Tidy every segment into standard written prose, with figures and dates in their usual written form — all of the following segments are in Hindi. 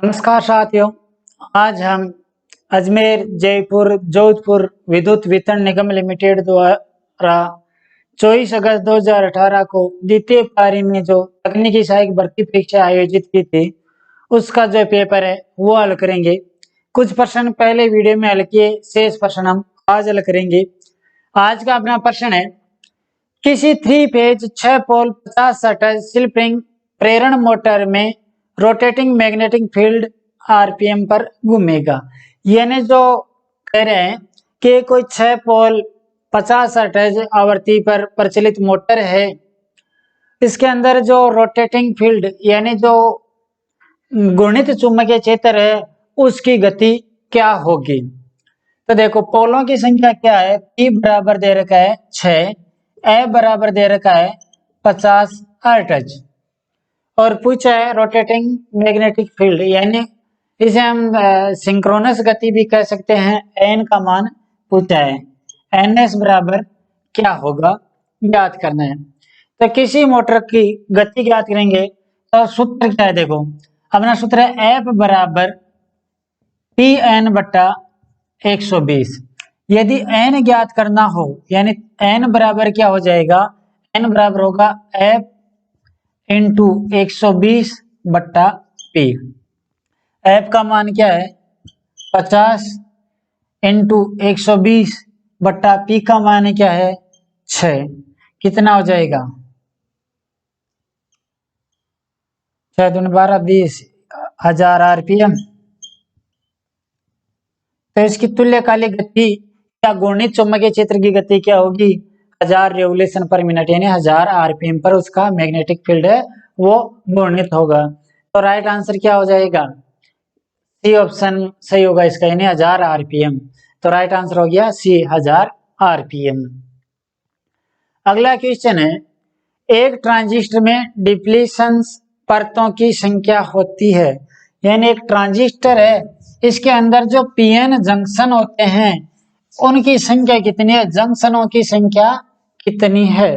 नमस्कार साथियों। आज हम अजमेर जयपुर जोधपुर विद्युत वितरण निगम लिमिटेड द्वारा 24 अगस्त 2018 को द्वितीय पारी में जो तकनीकी सहायक भर्ती परीक्षा आयोजित की थी उसका जो पेपर है वो हल करेंगे। कुछ प्रश्न पहले वीडियो में हल किए, शेष प्रश्न हम आज हल करेंगे। आज का अपना प्रश्न है, किसी 3 फेज 6 पोल 50 सटल स्लिप रिंग प्रेरण मोटर में रोटेटिंग मैग्नेटिक फील्ड आरपीएम पर घूमेगा। यानी जो कह रहे हैं कि कोई 6 पोल 50 हर्ट्ज आवृत्ति पर प्रचलित मोटर है, इसके अंदर जो रोटेटिंग फील्ड यानी जो घूर्णित चुंबकीय क्षेत्र है उसकी गति क्या होगी। तो देखो, पोलों की संख्या क्या है, P बराबर दे रखा है 6, ए बराबर दे रखा है 50 हर्ट्ज और पूछा है रोटेटिंग मैग्नेटिक फील्ड, यानी इसे हम सिंक्रोनस गति भी कह सकते हैं। एन का मान पूछा है, एन एस बराबर क्या होगा ज्ञात करना है। तो किसी मोटर की गति ज्ञात करेंगे तो सूत्र क्या है, देखो अपना सूत्र है एफ बराबर पी एन बट्टा 120। यदि एन ज्ञात करना हो यानी एन बराबर क्या हो जाएगा, एन बराबर होगा एफ इंटू 120 बट्टा पी। एफ का मान क्या है 50 इंटू 120 बट्टा पी का मान क्या है 6। कितना हो जाएगा 6 दूनी 12 20,000 आरपीएम। तो इसकी तुल्यकालिक गति या घूर्णित चुंबकीय क्षेत्र की गति क्या होगी, 1000 रेवोल्यूशन पर मिनट यानी 1000 आरपीएम पर उसका मैग्नेटिक फील्ड है वो घूर्णित होगा। तो राइट आंसर क्या हो जाएगा, सी ऑप्शन सही होगा इसका, यानी 1000 आरपीएम। तो राइट आंसर हो गया सी 1000 आरपीएम। अगला क्वेश्चन है, एक ट्रांजिस्टर में डिप्लीशन परतों की संख्या होती है, यानी एक ट्रांजिस्टर है इसके अंदर जो पीएन जंक्शन होते हैं उनकी संख्या कितनी है, जंक्शनों की संख्या कितनी है।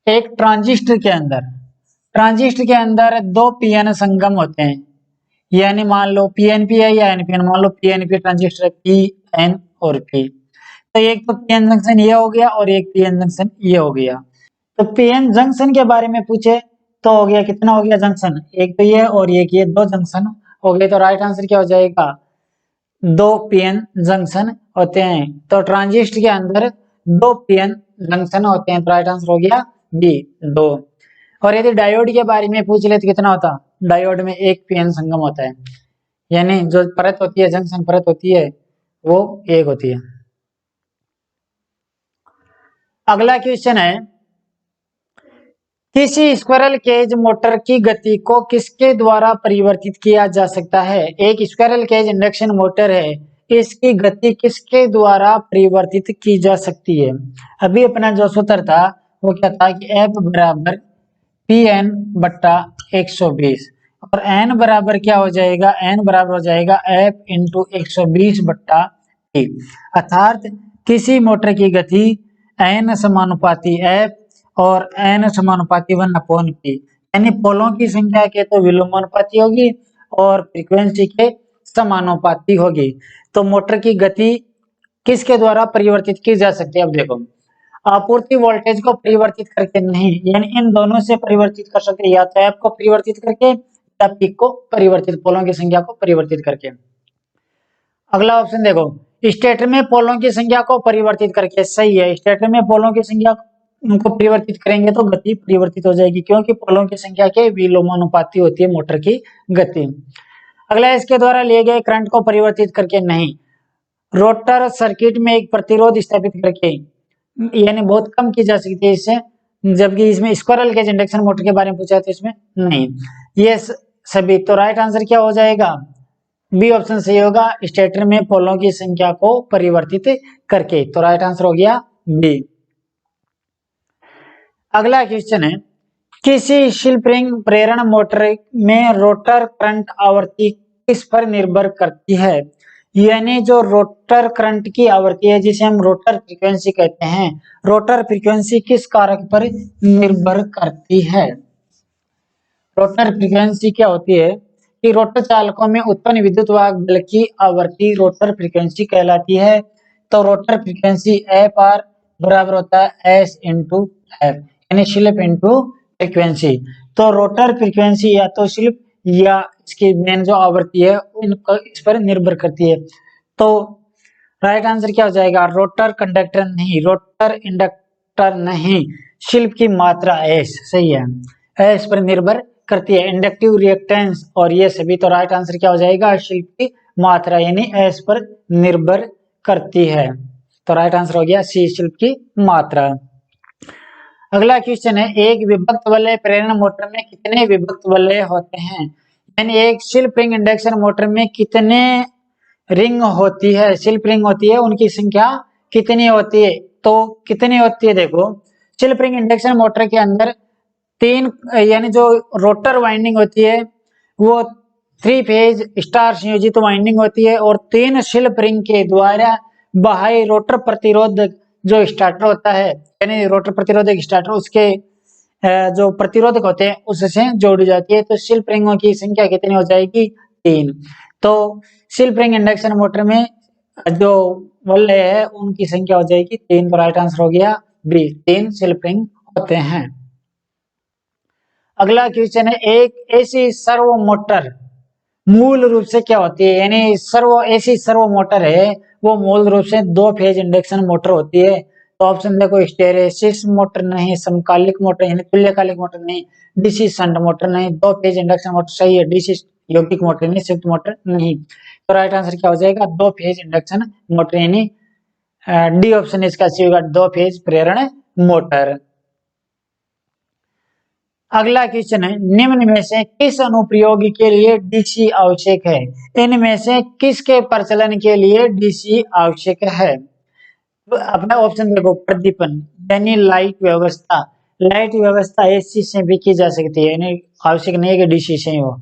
एक ट्रांजिस्टर के अंदर 2 पीएन संगम होते हैं, यानी मान लो पीएनपी है या एनपीएन, मान लो पीएनपी ट्रांजिस्टर पीएन और पी। तो एक तो पीएन जंक्शन ये हो गया और एक पीएन जंक्शन ये हो गया। तो पीएन जंक्शन के बारे में पूछे तो हो गया, कितना हो गया जंक्शन, एक तो ये और एक ये 2 जंक्शन हो गए। तो राइट आंसर क्या हो जाएगा, 2 पीएन जंक्शन होते हैं। तो ट्रांजिस्टर के अंदर 2 पीएन जंक्शन होते हैं। तो राइट आंसर हो गया बी 2। और यदि डायोड के बारे में पूछ ले तो कितना होता, डायोड में 1 पीएन संगम होता है, यानी जो परत होती है जंक्शन परत होती है वो 1 होती है। अगला क्वेश्चन है, किसी स्क्विरल केज मोटर की गति को किसके द्वारा परिवर्तित किया जा सकता है। एक स्क्विरल केज इंडक्शन मोटर है, इसकी गति किसके द्वारा परिवर्तित की जा सकती है। अभी अपना जो सूत्र था वो क्या था कि एफ बराबर पी एन बट्टा 120 और एन बराबर क्या हो जाएगा, एन बराबर हो जाएगा एफ इंटू 120 बट्टा टी। अर्थात किसी मोटर की गति एन समानुपाती एफ और एन समानुपाती 1/p, यानी पोलों की संख्या के तो विलोमानुपाती होगी और फ्रीक्वेंसी के समानुपाती होगी। तो मोटर की गति किसके द्वारा परिवर्तित की जा सकती है। अब देखो, आपूर्ति वोल्टेज को परिवर्तित करके नहीं, यानी इन दोनों से परिवर्तित कर सकते हैं, या तो एफ को परिवर्तित करके या पीक को परिवर्तित, पोलों की संख्या को परिवर्तित करके। अगला ऑप्शन देखो, स्टेटर में पोलों की संख्या को परिवर्तित करके, सही है, स्टेटर में पोलों की संख्या को परिवर्तित करेंगे तो गति परिवर्तित हो जाएगी, क्योंकि पोलों की संख्या के विलोमानुपाती होती है मोटर की गति। अगला, इसके द्वारा लिए गए करंट को परिवर्तित करके नहीं, रोटर सर्किट में एक प्रतिरोध स्थापित करके, यानी बहुत कम की जा सकती है इससे, जबकि इसमें स्क्विरल केज इंडक्शन मोटर के बारे में पूछा तो इसमें नहीं। ये सभी, तो राइट आंसर क्या हो जाएगा, बी ऑप्शन सही होगा, स्टेटर में पोलों की संख्या को परिवर्तित करके। तो राइट आंसर हो गया बी। अगला क्वेश्चन है, किसी स्लिप रिंग प्रेरण मोटर में रोटर करंट आवृत्ति किस पर निर्भर करती है, यानी जो रोटर करंट की आवृत्ति है जिसे हम रोटर फ्रीक्वेंसी कहते हैं, रोटर फ्रीक्वेंसी किस कारक पर निर्भर करती है। रोटर फ्रीक्वेंसी क्या होती है कि रोटर चालकों में उत्पन्न विद्युत वाहक बल की आवृत्ति रोटर फ्रीक्वेंसी कहलाती है। तो रोटर फ्रीक्वेंसी एफ आर बराबर होता है एस इंटू एफ, यानी स्लिप इंटू फ्रीक्वेंसी। तो रोटर फ्रीक्वेंसी या तो स्लिप या इसकी मेन जो आवृत्ति है इस पर निर्भर करती है। तो राइट आंसर क्या हो जाएगा? रोटर कंडक्टर नहीं, रोटर इंडक्टर नहीं, स्लिप की मात्रा एस सही है, एस पर निर्भर करती है, इंडक्टिव रिएक्टेंस और ये सभी। तो राइट आंसर क्या हो जाएगा? स्लिप की मात्रा यानी एस पर निर्भर करती है। तो राइट आंसर हो गया सी, स्लिप की मात्रा। अगला क्वेश्चन है, एक विभक्त वलय प्रेरण मोटर में कितने विभक्त वलय होते हैं? यानी एक स्लिप रिंग इंडक्शन मोटर में कितने रिंग होती है, स्लिप रिंग होती है, उनकी संख्या कितनी होती है? तो कितनी होती है देखो, स्लिप रिंग इंडक्शन मोटर के अंदर तीन यानी जो रोटर वाइंडिंग होती है वो 3 फेज स्टार संयोजित वाइंडिंग होती है और 3 स्लिप रिंग के द्वारा बाह्य रोटर प्रतिरोधक जो स्टार्टर होता है, यानी रोटर प्रतिरोधक स्टार्टर उसके जो प्रतिरोधक होते हैं उससे जोड़ी जाती है। तो स्लिप रिंगों की संख्या कितनी हो जाएगी? 3। तो स्लिप रिंग इंडक्शन मोटर में जो वलय है उनकी संख्या हो जाएगी 3। तो राइट आंसर हो गया बी, 3 स्लिप रिंग होते हैं। अगला क्वेश्चन है, एक ऐसी सर्वो मोटर मूल रूप से क्या होती है? यानी ऐसी सर्वो मोटर है वो मूल रूप से 2 फेज इंडक्शन मोटर होती है। तो ऑप्शन देखो, हिस्टैरिसीस मोटर नहीं, समकालिक मोटर यानी तुल्यकालिक मोटर नहीं, डीसी शंट मोटर नहीं, 2 फेज इंडक्शन मोटर सही है, डीसी यौगिक मोटर नहीं, शिफ्ट मोटर नहीं। तो राइट आंसर क्या हो जाएगा? 2 फेज इंडक्शन मोटर यानी डी ऑप्शन इसका सही होगा, 2 फेज प्रेरण मोटर। अगला क्वेश्चन है, निम्न में से किस अनुप्रयोग के लिए डीसी आवश्यक है? इनमें से किसके प्रचलन के लिए डीसी आवश्यक है? अपना ऑप्शन देखो, प्रदीपन यानी लाइट व्यवस्था, लाइट व्यवस्था एसी से भी की जा सकती है, यानी आवश्यक नहीं है कि डीसी से ही हो।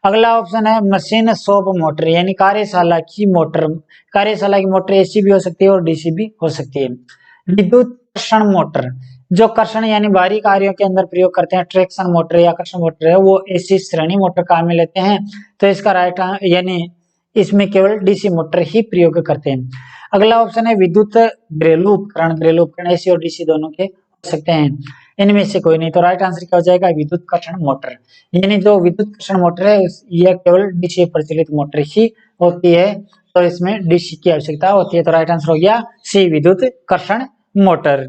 अगला ऑप्शन है मशीन शॉप मोटर यानी कार्यशाला की मोटर, कार्यशाला की मोटर एसी भी हो सकती है और डीसी भी हो सकती है। विद्युत कर्षण मोटर, जो कर्षण यानी बाहरी कार्यों के अंदर प्रयोग करते हैं, ट्रैक्शन मोटर या कर्षण मोटर है वो एसी श्रेणी मोटर काम में लेते हैं। तो इसका राइट यानी इसमें केवल डीसी मोटर ही प्रयोग करते हैं। अगला ऑप्शन है विद्युत घरेलू उपकरण, घरेलू उपकरण एसी और डीसी दोनों के हो सकते हैं, इनमें से कोई नहीं। तो राइट आंसर क्या हो जाएगा? विद्युत कर्षण मोटर, यानी जो विद्युत कर्षण मोटर है यह केवल डीसी प्रचलित मोटर ही होती है, तो इसमें डीसी की आवश्यकता होती है। तो राइट आंसर हो गया सी, विद्युत कर्षण मोटर।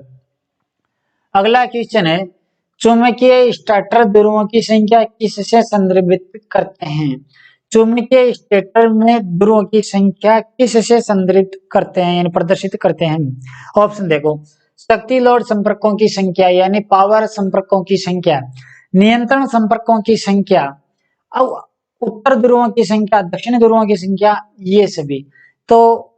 अगला क्वेश्चन है, चुंबकीय स्टार्टर ध्रुवों की संख्या किससे संदर्भित करते हैं? चुंबकीय स्टेटर में ध्रुवों की संख्या किससे संदर्भित करते हैं यानी प्रदर्शित करते हैं? ऑप्शन देखो, शक्ति लोड संपर्कों की संख्या यानी पावर संपर्कों की संख्या, नियंत्रण संपर्कों की संख्या, अब उत्तर ध्रुवों की संख्या, दक्षिण ध्रुवों की संख्या, ये सभी। तो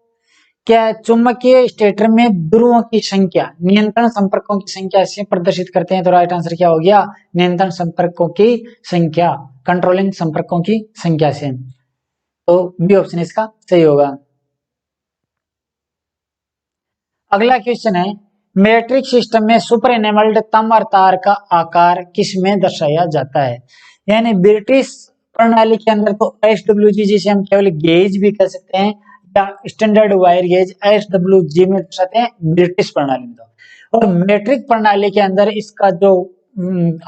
क्या चुंबकीय स्टेटर में ध्रुवों की संख्या नियंत्रण संपर्कों की संख्या से प्रदर्शित करते हैं? तो राइट आंसर क्या हो गया? नियंत्रण संपर्कों की संख्या, कंट्रोलिंग संपर्कों की संख्या से। तो बी ऑप्शन इसका सही होगा। अगला क्वेश्चन है, मैट्रिक सिस्टम में सुपर एनेमल्ड तमर तार का आकार किसमें दर्शाया जाता है? यानी ब्रिटिश प्रणाली के अंदर तो एसडब्ल्यूजी जिसे हम केवल गेज भी कह सकते हैं या स्टैंडर्ड वायर गेज एसडब्ल्यूजी में दर्शाते हैं ब्रिटिश प्रणाली में। और मैट्रिक प्रणाली के अंदर इसका जो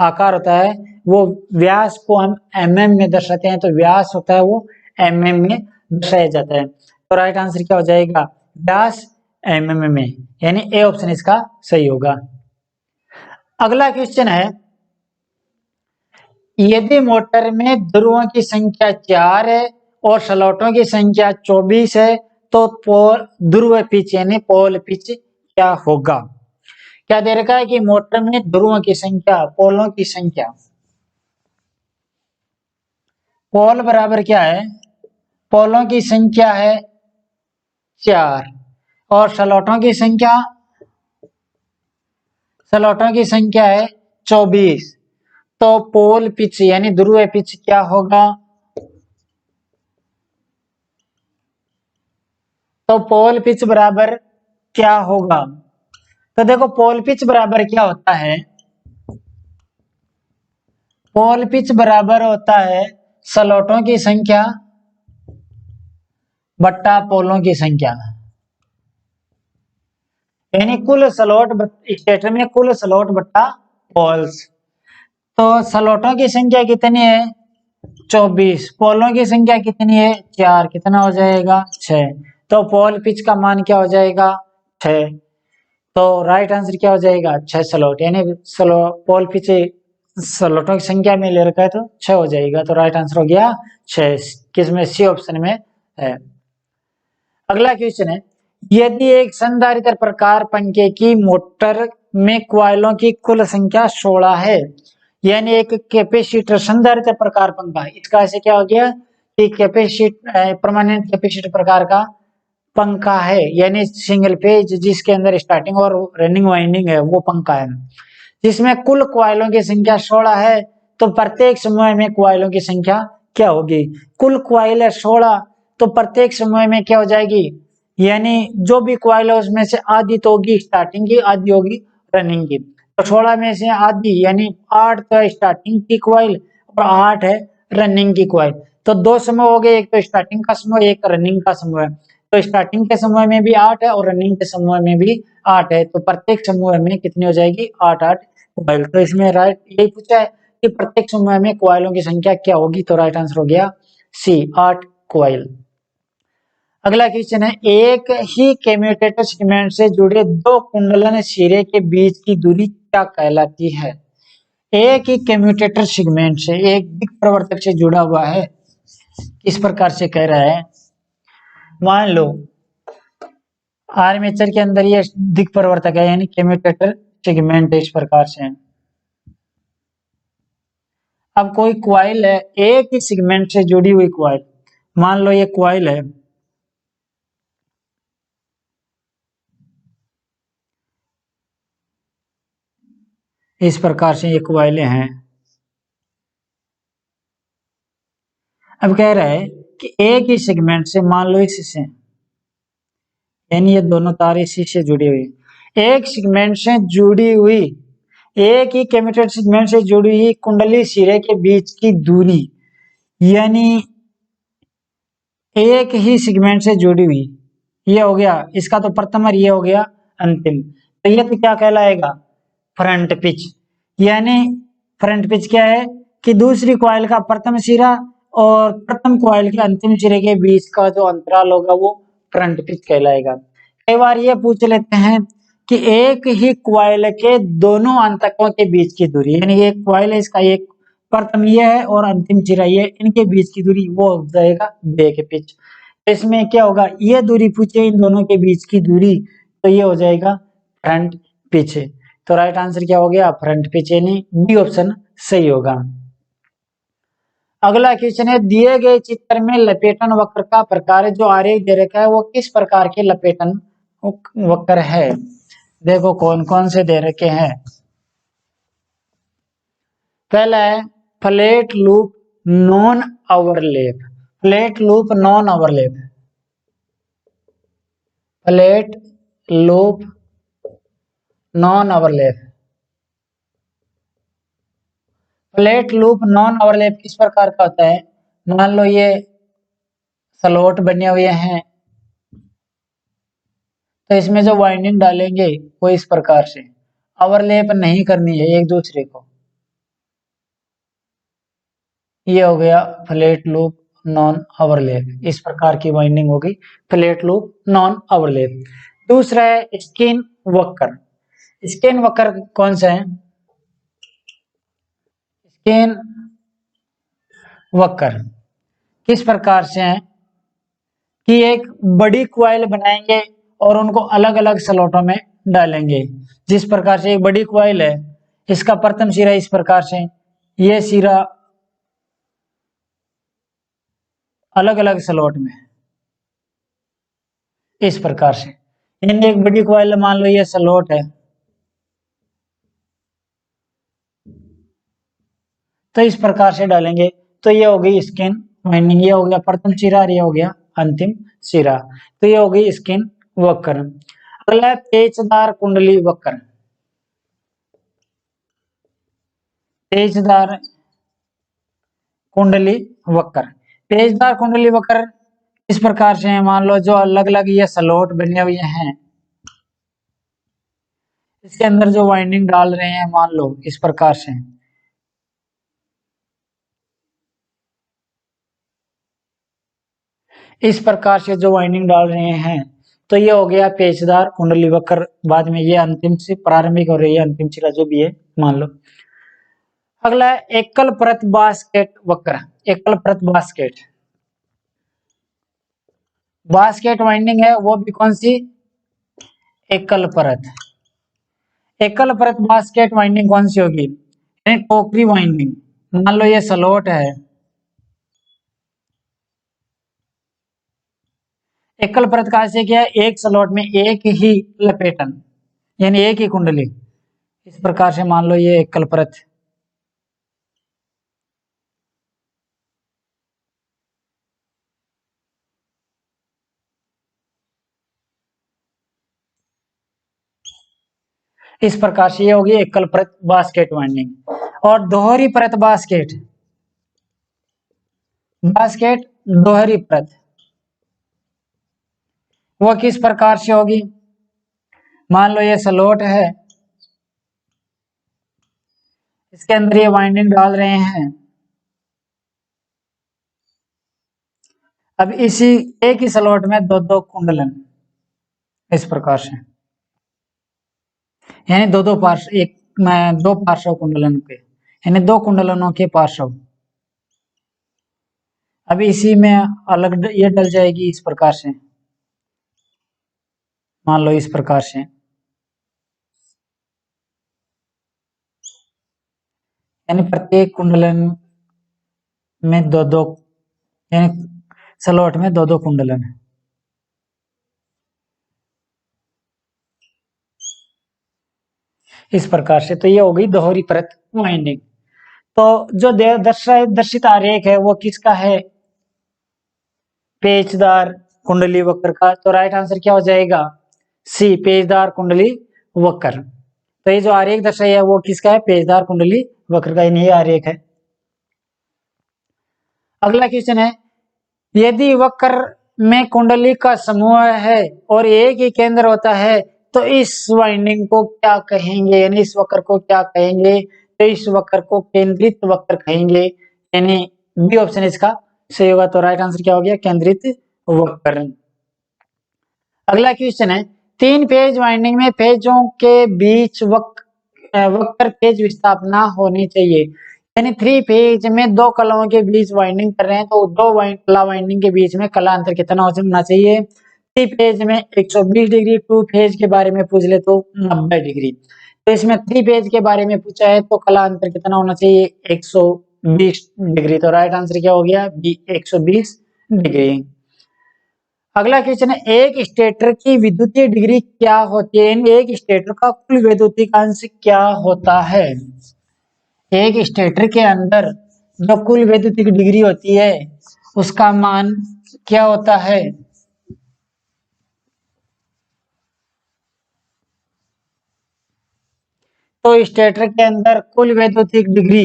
आकार होता है वो व्यास को हम एमएम में दर्शाते हैं, तो व्यास होता है वो एमएम में दर्शाया जाता है। तो राइट आंसर क्या हो जाएगा? व्यास एमएम में, यानी ए ऑप्शन इसका सही होगा। अगला क्वेश्चन है, यदि मोटर में ध्रुवों की संख्या 4 है और स्लॉटों की संख्या 24 है तो पोल ध्रुव पिच यानी पोल पिच क्या होगा? क्या दे रखा है कि मोटर में ध्रुवों की संख्या, पोलों की संख्या, पोल बराबर क्या है? पोलों की संख्या है 4 और स्लॉटों की संख्या, स्लॉटों की संख्या है 24। तो पोल पिच यानी ध्रुव पिच क्या होगा? तो पोल पिच बराबर क्या होगा? तो देखो पोल पिच बराबर क्या होता है? पोल पिच बराबर होता है स्लॉटों की संख्या बट्टा पोलों की संख्या, यानी कुल स्लॉट स्टेटर में कुल स्लॉट बट्टा पोल्स। तो स्लॉटों की संख्या कितनी है 24, पोलों की संख्या कितनी है 4, कितना हो जाएगा 6। तो पोल पिच का मान क्या हो जाएगा 6। तो राइट आंसर क्या हो जाएगा 6 स्लॉट, यानी पोल पिच स्लॉटों की संख्या में ले रखा है तो 6 हो जाएगा। तो राइट आंसर हो गया 6, किसमें सी ऑप्शन में है। अगला क्वेश्चन है, यदि एक संधारित्र प्रकार पंखे की मोटर में क्वाइलों की कुल संख्या 16 है, यानी एक कैपेसिटर संधारित्र प्रकार पंखा, इसका ऐसे क्या हो गया कि परमानेंट कैपेसिटर प्रकार का पंखा है, यानी सिंगल फेज जिसके अंदर स्टार्टिंग और रनिंग वाइंडिंग है वो पंखा है, जिसमें कुल क्वाइलों की संख्या 16 है। तो प्रत्येक समूह में क्वाइलों की संख्या क्या होगी, कुल क्वाइल है 16, तो प्रत्येक समूह में क्या हो जाएगी, यानी जो भी क्वाइल है उसमें से आधी तो होगी स्टार्टिंग की, आधी होगी रनिंग की। तो 16 में से आधी यानी 8 तो है स्टार्टिंग की क्वाइल और 8 है रनिंग की क्वाइल। तो दो समूह हो गए, एक तो स्टार्टिंग का समूह, एक रनिंग का समूह है। तो स्टार्टिंग के समूह में भी 8 है और रनिंग के समूह में भी 8 है, तो प्रत्येक समूह में कितनी हो जाएगी 8 क्वाइल। तो इसमें राइट यही पूछा है कि प्रत्येक समूह में क्वाइलों की संख्या क्या होगी, तो राइट आंसर हो गया सी 8 क्वाइल। अगला क्वेश्चन है, एक ही कम्यूटेटर सेगमेंट से जुड़े दो कुंडलन सिरे के बीच की दूरी क्या कहलाती है। एक ही कम्यूटेटर सेगमेंट से एक दिक् प्रवर्तक से जुड़ा हुआ है, किस प्रकार से कह रहा है, मान लो आर्मेचर के अंदर ये दिक् प्रवर्तक है यानी कम्यूटेटर सेगमेंट इस प्रकार से है। अब कोई क्वाइल है एक ही सेगमेंट से जुड़ी हुई क्वाइल, मान लो ये क्वाइल है, इस प्रकार से ये क्वाइलें हैं। अब कह रहा है कि एक ही सेगमेंट से, मान लो इससे, यानी ये दोनों तार इसी से जुड़ी हुई, एक सेगमेंट से जुड़ी हुई, एक ही कम्यूटेटर सेगमेंट से जुड़ी हुई कुंडली सिरे के बीच की दूरी, यानी एक ही सेगमेंट से जुड़ी हुई, ये हो गया इसका तो प्रथम और ये हो गया अंतिम। तो ये तो क्या कहलाएगा फ्रंट पिच, यानी फ्रंट पिच क्या है कि दूसरी कॉइल का प्रथम सिरा और प्रथम कॉइल के अंतिम सिरे के बीच का जो अंतराल होगा वो फ्रंट पिच कहलाएगा। कई बार ये पूछ लेते हैं कि एक ही कॉइल के दोनों अंतकों के बीच की दूरी, यानी एक कॉइल है इसका एक प्रथम ये है और अंतिम सिरा ये, इनके बीच की दूरी वो हो जाएगा बैक पिच। इसमें क्या होगा, ये दूरी पूछे इन दोनों के बीच की दूरी, तो ये हो जाएगा फ्रंट पिच। तो राइट आंसर क्या हो गया फ्रंट पिच, यानी बी ऑप्शन सही होगा। अगला क्वेश्चन है, दिए गए चित्र में लपेटन वक्र का प्रकार जो आरेख दे रखा है वो किस प्रकार के लपेटन वक्र है। देखो कौन कौन से दे रखे हैं। पहला है flat loop non overlap, flat loop non overlap, flat loop non overlap. Flat loop non overlap किस प्रकार का होता है, मान लो ये स्लॉट बने हुए हैं, तो इसमें जो वाइंडिंग डालेंगे वो इस प्रकार से ओवरलैप नहीं करनी है एक दूसरे को, ये हो गया फ्लैट लूप नॉन ओवरलैप, इस प्रकार की वाइंडिंग होगी फ्लैट लूप नॉन ओवरलैप। दूसरा है स्किन वक्र, स्किन वक्र कौन सा है, स्किन वक्र किस प्रकार से है कि एक बड़ी क्वाइल बनाएंगे और उनको अलग अलग स्लॉटों में डालेंगे। जिस प्रकार से एक बड़ी क्वाइल है, इसका प्रथम सिरा इस प्रकार से, ये सिरा अलग अलग स्लॉट में इस प्रकार से, यानी एक बड़ी क्वाइल मान लो ये स्लॉट है, तो इस प्रकार से डालेंगे, तो ये हो गई स्किन वाइंडिंग, ये हो गया प्रथम सिरा और ये हो गया अंतिम सिरा, तो ये हो गई स्किन वक्र। अगला पेचदार कुंडली वक्र, पेचदार कुंडली वक्र। पेचदार कुंडली वक्र इस प्रकार से है, मान लो जो अलग अलग ये स्लॉट बने हुए हैं, इसके अंदर जो वाइंडिंग डाल रहे हैं, मान लो इस प्रकार से, इस प्रकार से जो वाइंडिंग डाल रहे हैं, तो ये हो गया पेचदार कुंडली वक्र। बाद में ये अंतिम से प्रारंभिक और ये अंतिम शिला जो भी है मान लो। अगला है एकल परत बास्केट वक्र। एकल परत बास्केट, बास्केट वाइंडिंग है वो भी कौन सी, एकल परत। एकल परत बास्केट वाइंडिंग कौन सी होगी, टोकरी वाइंडिंग। मान लो ये स्लॉट है, एकल परत का से क्या है, एक स्लॉट में एक ही लपेटन यानी एक ही कुंडली, इस प्रकार से मान लो ये एकल परत। इस प्रकार से ये होगी एकल परत बास्केट वाइंडिंग। और दोहरी परत बास्केट, बास्केट दोहरी परत वो किस प्रकार से होगी, मान लो ये स्लॉट है, इसके अंदर ये वाइंडिंग डाल रहे हैं, अब इसी एक ही स्लॉट में दो दो कुंडलन, इस प्रकार से, यानी दो दो पार्श्व, एक में दो पार्श्व कुंडलन के, यानी दो कुंडलनों के पार्श्व। अब इसी में अलग ये डल जाएगी इस प्रकार से, मान लो इस प्रकार से, यानी प्रत्येक कुंडलन में दो दो, यानी स्लॉट में दो दो कुंडलन है। इस प्रकार से तो ये हो गई दोहरी परत वाइंडिंग। तो जो दर्शित आरेख है वो किसका है, पेचदार कुंडली वक्र का। तो राइट आंसर क्या हो जाएगा, सी, पेचदार कुंडली वक्र। तो ये जो आरेख दर्शाया है वो किसका है, पेचदार कुंडली वक्र का, ये आरेख है। अगला क्वेश्चन है, यदि वक्र में कुंडली का समूह है और एक ही केंद्र होता है तो इस वाइंडिंग को क्या कहेंगे, यानी इस वक्र को क्या कहेंगे, तो इस वक्र को केंद्रित वक्र कहेंगे, यानी बी ऑप्शन इसका सही होगा। तो राइट आंसर क्या हो गया, केंद्रित वक्र। अगला क्वेश्चन है, तीन फेज वाइंडिंग में फेजों के बीच वक्र फेज विस्थापना होनी चाहिए, यानी थ्री फेज में दो कलाओं के बीच वाइंडिंग कर रहे हैं तो दो कला वाइंडिंग के बीच में कला अंतर कितना होना चाहिए, थ्री फेज में 120 डिग्री, टू फेज के बारे में पूछ ले तो 90 डिग्री। तो इसमें थ्री फेज के बारे में पूछा है तो कला अंतर कितना होना चाहिए, 120 डिग्री। तो राइट आंसर क्या हो गया, बी, 120 डिग्री। अगला क्वेश्चन है, एक स्टेटर की विद्युतीय डिग्री क्या होती है, यानी एक स्टेटर का कुल वैद्युतिक अंश क्या होता है। एक स्टेटर के अंदर जो कुल वैद्युतिक डिग्री होती है उसका मान क्या होता है, तो स्टेटर के अंदर कुल वैद्युतिक डिग्री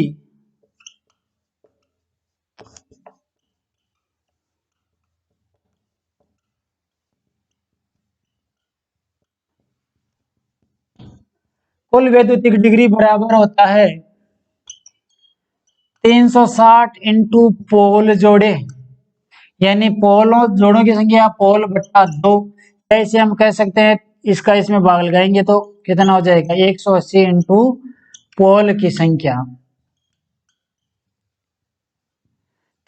कुल वैद्युतिक डिग्री बराबर होता है 360 इंटू पोल जोड़े, यानी पोलों जोड़ों की संख्या पोल बट्टा 2। ऐसे हम कह सकते हैं, इसका इसमें भाग लगाएंगे तो कितना हो जाएगा, 180 इंटू पोल की संख्या।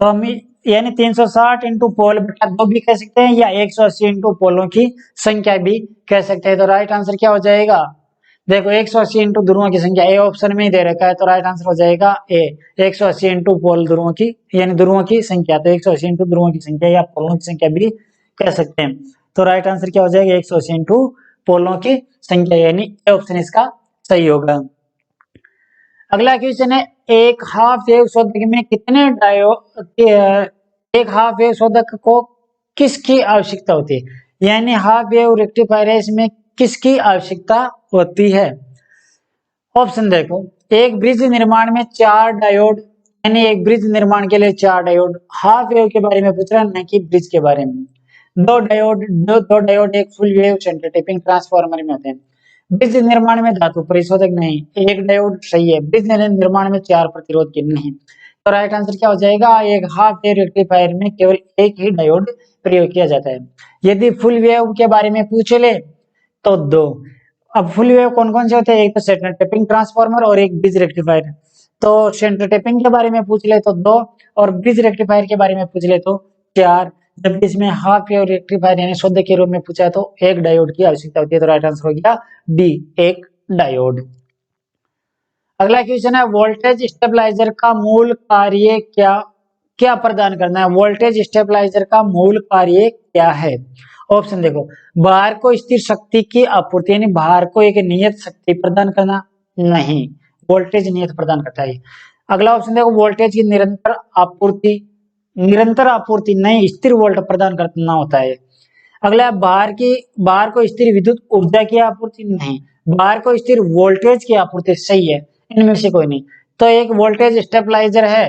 तो हम यानी 360 इंटू पोल बटा 2 भी कह सकते हैं या 180 इंटू पोलों की संख्या भी कह सकते हैं। तो राइट आंसर क्या हो जाएगा, देखो 180 इंटू ध्रुवों की संख्या ए ऑप्शन में ही दे रखा है, तो राइट आंसर हो जाएगा ए, 180 इंटू पोल ध्रुवों की, यानी ध्रुवों की संख्या, तो 180 इंटू ध्रुवों की संख्या या पोलों की संख्या भी कह सकते हैं। तो राइट आंसर क्या हो जाएगा, 180 इंटू पोलों की संख्या, यानी ए ऑप्शन इसका सही होगा। अगला क्वेश्चन है, एक हाफ वेव शोधक में कितने एक हाफ वेव शोधक को किसकी आवश्यकता होती है, यानी हाफ वेव रेक्टिफायर में किसकी आवश्यकता होती है। ऑप्शन देखो, एक ब्रिज निर्माण में 4 डायोड यानी एक ब्रिज निर्माण के लिए 4 डायोड। हाफ वेव के बारे में पूछ रहा है, न कि ब्रिज के बारे में। दो डायोड एक full wave centre tapping transformer में होते हैं। ब्रिज निर्माण में धातु परिशोधक नहीं, एक डायोड सही है। ब्रिज निर्माण में 4 प्रतिरोध की नहीं। तो राइट आंसर क्या हो जाएगा, एक हाफ वेव रेक्टिफायर में केवल एक ही डायोड प्रयोग किया जाता है। यदि फुल वेव के बारे में पूछ ले तो 2। अब फुल वेव कौन कौन से होते हैं, एक तो सेंटर टेपिंग ट्रांसफार्मर और एक ब्रिज रेक्टिफायर। तो सेंटर टेपिंग के बारे में पूछ ले तो 2 और ब्रिज रेक्टिफायर के बारे में पूछ ले तो 4। जबकि इसमें हाफ वेव रेक्टिफायर यानी शुद्ध के रूप में पूछा है तो एक डायोड की आवश्यकता होती है। तो राइट आंसर हो गया डी, एक डायोड। अगला क्वेश्चन है, वोल्टेज स्टेबलाइजर का मूल कार्य क्या प्रदान करना है। वोल्टेज स्टेबलाइजर का मूल कार्य क्या है। ऑप्शन देखो, भार को स्थिर शक्ति की आपूर्ति यानी भार को एक नियत शक्ति प्रदान करना, नहीं, वोल्टेज नियत प्रदान करता है। अगला ऑप्शन देखो, वोल्टेज की निरंतर आपूर्ति नहीं, स्थिर वोल्ट प्रदान करना होता है। अगला, भार को स्थिर विद्युत ऊर्जा की आपूर्ति, नहीं, भार को स्थिर वोल्टेज की आपूर्ति, सही है, इनमें से कोई नहीं। तो एक वोल्टेज स्टेबलाइजर है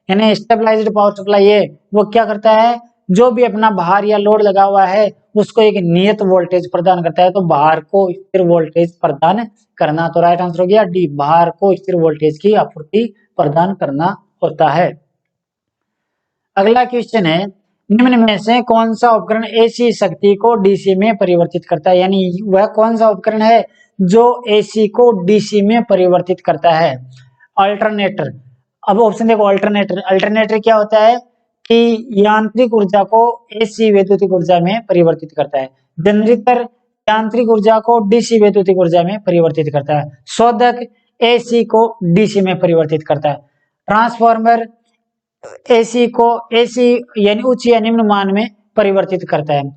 यानी स्टेबलाइज्ड पावर सप्लाई है, वो क्या करता है, जो भी अपना भार या लोड लगा हुआ है उसको एक नियत वोल्टेज प्रदान करता है। तो भार को स्थिर वोल्टेज प्रदान करना। तो राइट आंसर हो गया डी, भार को स्थिर वोल्टेज की आपूर्ति प्रदान करना होता है। अगला क्वेश्चन है, निम्न में से कौन सा उपकरण एसी शक्ति को डीसी में परिवर्तित करता है। यानी वह कौन सा उपकरण है जो एसी को डीसी में परिवर्तित करता है। अल्टरनेटर। अब ऑप्शन देखो, अल्टरनेटर क्या होता है कि यांत्रिक ऊर्जा को एसी वैद्युतिक ऊर्जा में परिवर्तित करता है। जनरेटर यांत्रिक ऊर्जा को डीसी वैद्युतिक ऊर्जा में परिवर्तित करता है। शोधक एसी को डीसी में परिवर्तित करता है। ट्रांसफार्मर एसी को एसी यानी उच्च या निम्न मान में परिवर्तित करता है।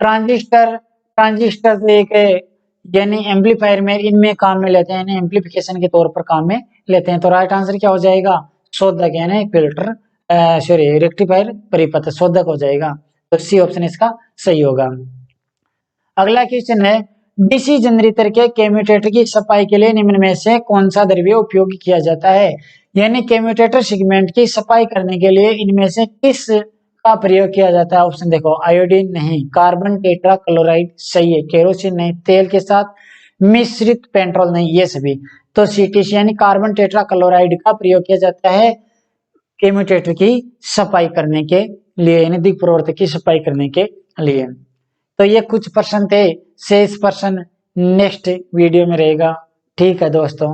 ट्रांजिस्टर एक यानी एम्पलीफायर में इनमें काम में लेते हैं, यानी एम्पलीफिकेशन के तौर पर काम में लेते हैं। तो राइट आंसर क्या हो जाएगा, शोधक यानी फिल्टर रेक्टिफायर परिपथ शोधक हो जाएगा। तो सी ऑप्शन इसका सही होगा। अगला क्वेश्चन है, डीसी जनरेटर के कम्यूटेटर की सफाई के लिए निम्न में से कौन सा द्रव्य उपयोग किया जाता है। यानी कम्यूटेटर सेगमेंट की सफाई करने के लिए इनमें से किस का प्रयोग किया जाता है। ऑप्शन देखो, आयोडीन नहीं, कार्बन टेट्रा क्लोराइड सही है, केरोसिन नहीं, तेल के साथ मिश्रित पेट्रोल नहीं, ये सभी। तो सीटीसी यानी कार्बन टेट्रा क्लोराइड का प्रयोग किया जाता है कम्यूटेटर की सफाई करने के लिए, यानी दिग् प्रवर्तक की सफाई करने के लिए। तो ये कुछ प्रश्न थे, शेष प्रश्न नेक्स्ट वीडियो में रहेगा। ठीक है दोस्तों।